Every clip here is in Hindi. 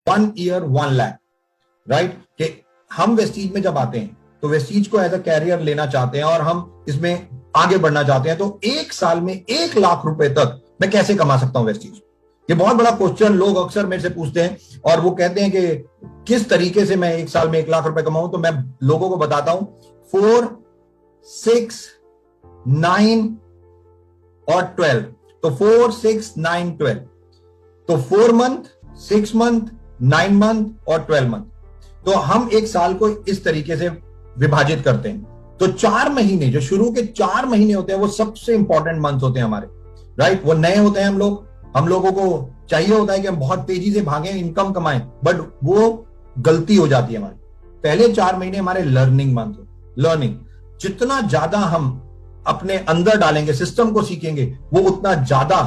1 ईयर 1 लाख, राइट। कि हम वेस्टीज में जब आते हैं तो वेस्टीज को एज अ कैरियर लेना चाहते हैं और हम इसमें आगे बढ़ना चाहते हैं, तो एक साल में 1 लाख रुपए तक मैं कैसे कमा सकता हूं वेस्टीज। ये बहुत बड़ा क्वेश्चन लोग अक्सर मेरे से पूछते हैं और वो कहते हैं कि किस तरीके से मैं एक साल में 1 लाख रुपए कमाऊं। तो मैं लोगों को बताता हूं 4, 6, 9 और 12। तो 4, 6, 9, 12, तो 4 मंथ, 6 मंथ, 9 मंथ और 12 मंथ। तो हम एक साल को इस तरीके से विभाजित करते हैं। तो 4 महीने, जो शुरू के 4 महीने होते हैं, वो सबसे इंपॉर्टेंट मंथ होते हैं हमारे, राइट। वो नए होते हैं, हम लोगों को चाहिए होता है कि हम बहुत तेजी से भागें, इनकम कमाएं, बट वो गलती हो जाती है हमारी। पहले 4 महीने हमारे लर्निंग मंथ हो। लर्निंग जितना ज्यादा हम अपने अंदर डालेंगे, सिस्टम को सीखेंगे, वो उतना ज्यादा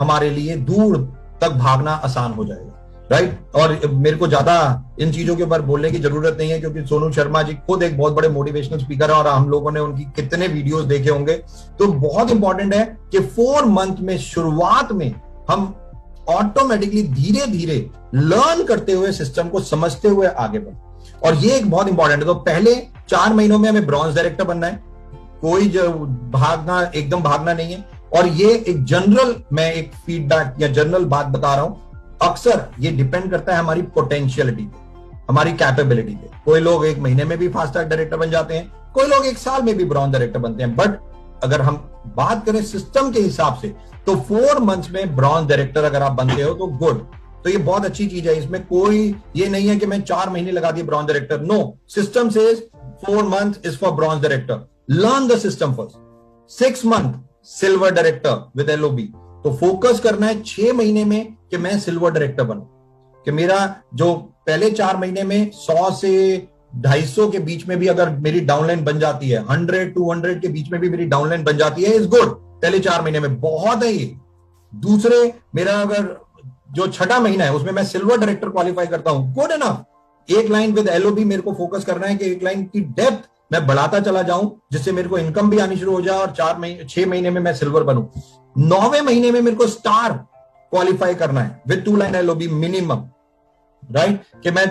हमारे लिए दूर तक भागना आसान हो जाएगा, राइट। और मेरे को ज्यादा इन चीजों के ऊपर बोलने की जरूरत नहीं है, क्योंकि सोनू शर्मा जी खुद एक बहुत बड़े मोटिवेशनल स्पीकर है और हम लोगों ने उनकी कितने वीडियोस देखे होंगे। तो बहुत इंपॉर्टेंट है कि 4 मंथ में, शुरुआत में हम ऑटोमेटिकली धीरे धीरे लर्न करते हुए, सिस्टम को समझते हुए आगे बढ़े। और ये एक बहुत इंपॉर्टेंट है। तो पहले 4 महीनों में हमें ब्रॉन्ज डायरेक्टर बनना है, कोई जो भागना, एकदम भागना नहीं है। और ये एक जनरल, मैं एक फीडबैक या जनरल बात बता रहा हूं, अक्सर ये डिपेंड करता है हमारी पोटेंशियलिटी पे, हमारी कैपेबिलिटी पे। कोई लोग 1 महीने में भी फास्ट ट्रैक डायरेक्टर बन जाते हैं, कोई लोग 1 साल में भी ब्रॉन्ज डायरेक्टर बनते हैं। बट अगर हम बात करें सिस्टम के हिसाब से, तो 4 मंथ्स में ब्रॉन्ज डायरेक्टर अगर आप बनते हो तो गुड। तो ये बहुत अच्छी चीज है। इसमें कोई ये नहीं है कि मैं 4 महीने लगा दिए bronze director. No, system says 4 month is for bronze director. Learn the system first. 6 month silver director with LOB. तो फोकस करना है 6 महीने में कि मैं सिल्वर डायरेक्टर बनूं, कि मेरा जो पहले 4 महीने में 100 से 250 के बीच में भी अगर मेरी डाउनलाइन बन जाती है, 100, 200 के बीच में भी मेरी डाउनलाइन बन जाती है, इज गुड। पहले 4 महीने में बहुत है ये। दूसरे, मेरा अगर जो 6ठा महीना है उसमें मैं सिल्वर डायरेक्टर क्वालिफाई करता हूं, good enough. 1 line with LOB मेरे को फोकस करना है कि 1 लाइन की डेप्थ मैं बढ़ाता चला जाऊं, जिससे मेरे को इनकम भी आनी शुरू हो जाए और 6 महीने में मैं सिल्वर बनूं। 9वें महीने में मेरे को स्टार क्वालिफाई करना है with 2 line LOB minimum, right. कि मैं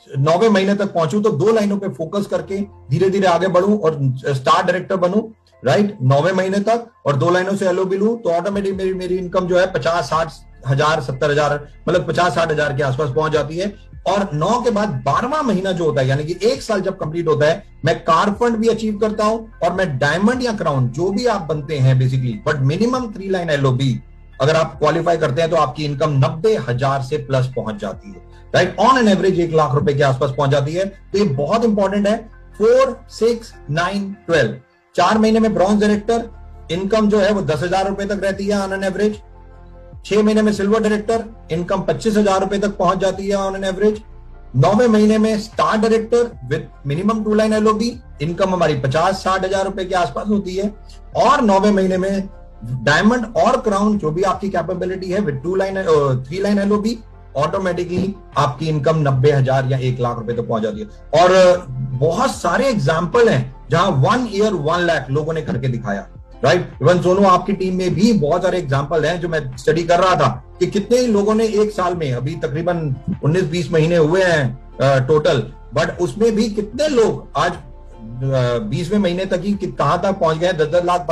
9वें महीने तक पहुंचूं तो 2 लाइनों पे फोकस करके धीरे धीरे आगे बढ़ूं और स्टार डायरेक्टर बनूं, राइट। 9वें महीने तक और 2 लाइनों से एलओबी लूं तो ऑटोमेटिक मेरी इनकम जो है 50-60 हजार, 70 हजार, मतलब 50-60 हजार के आसपास पहुंच जाती है। और 9 के बाद 12वां महीना जो होता है, यानी कि 1 साल जब कंप्लीट होता है, मैं कार फंड भी अचीव करता हूं और मैं डायमंड या क्राउन, जो भी आप बनते हैं basically, but minimum 3 line LOB अगर आप क्वालिफाई करते हैं तो आपकी इनकम 90,000 से प्लस पहुंच जाती है, right. On an average 1 lakh रुपए के आसपास पहुंच जाती है। तो ये बहुत इंपॉर्टेंट है। 4, 6, 9, 12, 4 महीने में ब्रॉन्ज डायरेक्टर, इनकम जो है वो 10,000 रुपए तक रहती है ऑन एन एवरेज। 6 महीने में सिल्वर डायरेक्टर, इनकम 25,000 रुपए तक पहुंच जाती है ऑन एन एवरेज। 9वें महीने में star director with minimum 2 line LOB, income हमारी 50-60 हजार रुपए के आसपास होती है। और 9वें महीने में डायमंड और क्राउन, जो भी आपकी कैपेबिलिटी है, विद 3 लाइन एलओबी, ऑटोमेटिकली आपकी इनकम 90,000 या 1 लाख रुपए तक पहुंच जाती है। और बहुत सारे एग्जाम्पल हैं जहां 1 ईयर 1 लाख लोगों ने करके दिखाया, राइट। इवन सोनू, आपकी टीम में भी बहुत सारे एग्जाम्पल हैं जो मैं स्टडी कर रहा था कि कितने ही लोगों ने 1 साल में, अभी तकरीबन 19-20 महीने हुए हैं टोटल, बट उसमें भी कितने लोग आज 20वें महीने तक ही कहां तक पहुंच गए, 10-10 लाख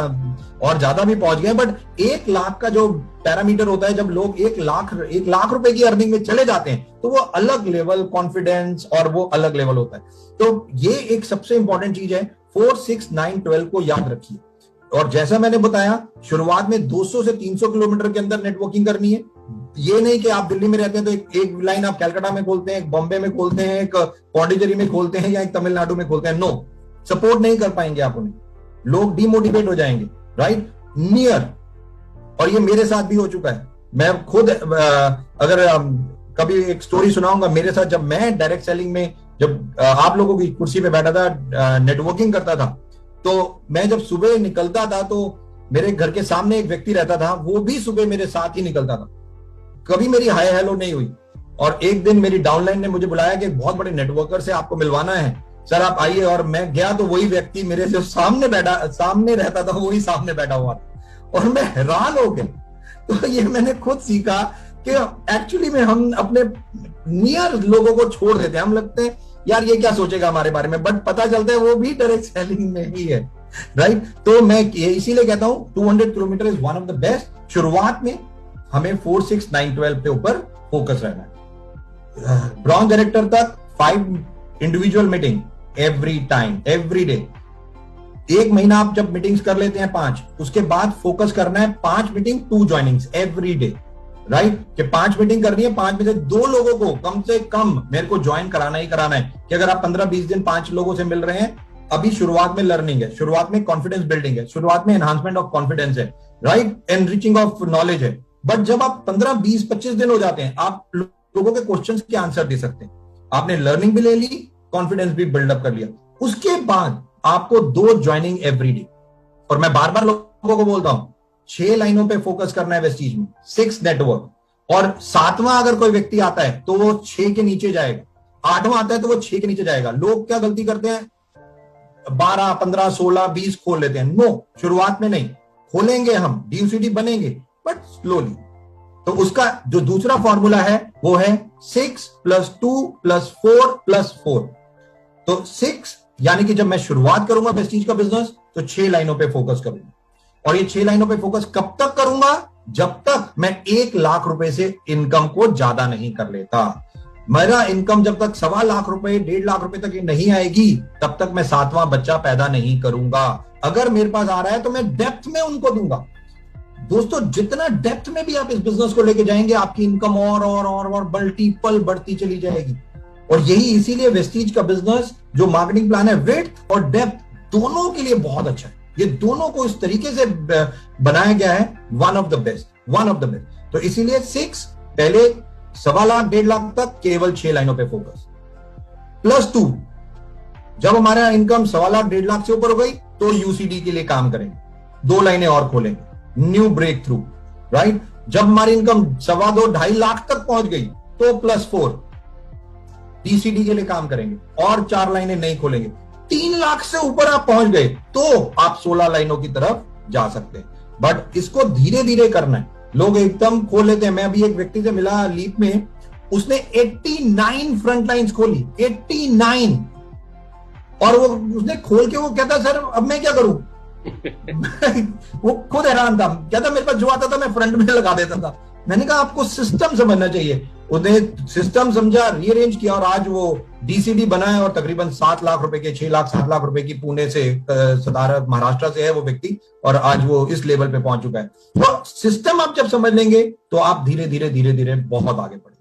और ज्यादा भी पहुंच गए। बट 1 लाख का जो पैरामीटर होता है, जब लोग 1 लाख रुपए की अर्निंग में चले जाते हैं, तो वो अलग लेवल कॉन्फिडेंस और वो अलग लेवल होता है। तो ये एक सबसे इंपॉर्टेंट चीज है। 4, 6, 9, 12 को याद रखिए। और जैसा मैंने बताया, शुरुआत में 200 से 300 किलोमीटर के अंदर नेटवर्किंग करनी है। ये नहीं कि आप दिल्ली में रहते हैं तो एक लाइन आप कलकत्ता में खोलते हैं, एक बॉम्बे में खोलते हैं, एक पौंडीचेरी में खोलते हैं या एक तमिलनाडु में खोलते हैं। नो, सपोर्ट नहीं कर पाएंगे आप उन्हें, लोग डिमोटिवेट हो जाएंगे, राइट। नियर, और ये मेरे साथ भी हो चुका है। मैं खुद अगर कभी एक स्टोरी सुनाऊंगा मेरे साथ, जब मैं डायरेक्ट सेलिंग में, जब आप लोगों की कुर्सी पे बैठा था, नेटवर्किंग करता था, तो मैं जब सुबह निकलता था तो मेरे घर के सामने एक व्यक्ति रहता था, वो भी सुबह मेरे साथ ही निकलता था। कभी मेरी हाय हेलो नहीं हुई। और एक दिन मेरी डाउनलाइन ने मुझे बुलाया कि एक बहुत बड़े नेटवर्कर से आपको मिलवाना है, सर आप आइए। और मैं गया तो वही व्यक्ति मेरे से सामने रहता था, वही सामने बैठा हुआ था और मैं हैरान हो गया। तो ये मैंने खुद सीखा कि एक्चुअली में हम अपने नियर लोगों को छोड़ देते हैं। हम लगते हैं यार ये क्या सोचेगा हमारे बारे में, बट पता चलता है वो भी डायरेक्ट सेलिंग में ही है, राइट। तो मैं इसीलिए कहता हूं 200 kilometre is one of the best. शुरुआत में हमें 4, 6, 9, 12 पे ऊपर फोकस रहना है। ब्रॉन्ज डायरेक्टर तक 5 individual meeting every time, every day. एक महीना आप जब मीटिंग्स कर लेते हैं 5, उसके बाद फोकस करना है 5 meeting 2 joinings every day, right. कि 5 मीटिंग करनी है, 5 में से 2 लोगों को कम से कम मेरे को ज्वाइन कराना ही कराना है। कि अगर आप 15-20 दिन 5 लोगों से मिल रहे हैं, अभी शुरुआत में लर्निंग है, शुरुआत में कॉन्फिडेंस बिल्डिंग है, शुरुआत में एनहांसमेंट ऑफ कॉन्फिडेंस है, राइट, एनरिचिंग ऑफ नॉलेज है। बट जब आप 15, 20, 25 दिन हो जाते हैं, आप लोगों के क्वेश्चंस के आंसर दे सकते हैं, आपने लर्निंग भी ले ली, कॉन्फिडेंस भी बिल्डअप कर लिया। उसके बाद आपको 2 ज्वाइनिंग एवरी डे। और मैं बार बार लोगों को बोलता हूं 6 लाइनों पे फोकस करना है वेस्टीज में, 6 नेटवर्क। और 7वां अगर कोई व्यक्ति आता है तो वो 6 के नीचे जाएगा, 8वां आता है तो वो 6 के नीचे जाएगा। लोग क्या गलती करते हैं, 12, 15, 16, 20 खोल लेते हैं। नो, शुरुआत में नहीं खोलेंगे, हम डीयूसीडी बनेंगे, बट स्लोली। तो उसका जो दूसरा फॉर्मूला है वो है 6 + 2 + 4 + 4। तो 6 यानी कि जब मैं शुरुआत करूंगा वेस्टीज का बिजनेस तो 6 लाइनों पे फोकस करूंगा। और ये 6 लाइनों पे फोकस कब तक करूंगा, जब तक मैं 1 लाख रुपए से इनकम को ज्यादा नहीं कर लेता। मेरा इनकम जब तक 1.25 लाख रुपए, 1.5 लाख रुपए तक नहीं आएगी, तब तक मैं 7वां बच्चा पैदा नहीं करूंगा। अगर मेरे पास आ रहा है तो मैं डेप्थ में उनको दूंगा। दोस्तों, जितना डेप्थ में भी आप इस बिजनेस को लेके जाएंगे, आपकी इनकम और मल्टीपल बढ़ती चली जाएगी। और यही इसीलिए वेस्टीज का बिजनेस जो मार्केटिंग प्लान है, विड्थ और डेप्थ दोनों के लिए बहुत अच्छा है। ये दोनों को इस तरीके से बनाया गया है, वन ऑफ द बेस्ट। तो इसीलिए 6 पहले 1.25 लाख, 1.5 लाख तक केवल 6 लाइनों पे फोकस, +2 जब हमारा इनकम 1.25 लाख, 1.5 लाख से ऊपर हो गई तो यूसीडी के लिए काम करेंगे, 2 लाइनें और खोलेंगे, न्यू ब्रेक थ्रू, राइट। जब हमारी इनकम 2.25, 2.5 लाख तक पहुंच गई तो +4 डीसीडी के लिए काम करेंगे और 4 लाइनें नहीं खोलेंगे। 3 लाख से ऊपर आप पहुंच गए तो आप 16 लाइनों की तरफ जा सकते हैं। बट इसको धीरे धीरे करना है। लोग एकदम खोल लेते हैं। मैं अभी एक व्यक्ति से मिला लीप में, उसने 89 फ्रंट लाइन्स खोली, 89। और वो उसने खोल के वो कहता सर अब मैं क्या करूं वो खुद हैरान था, कहता मेरे पास जो आता था मैं फ्रंट में लगा देता था। मैंने कहा आपको सिस्टम समझना चाहिए। उसने सिस्टम समझा, रीअरेंज किया और आज वो डीसीडी बनाया और तकरीबन 7 लाख रुपए के, 6 लाख 7 लाख रुपए की, पुणे से, सतारा महाराष्ट्र से है वो व्यक्ति, और आज वो इस लेवल पे पहुंच चुका है। तो सिस्टम आप जब समझ लेंगे तो आप धीरे धीरे बहुत आगे बढ़ेंगे।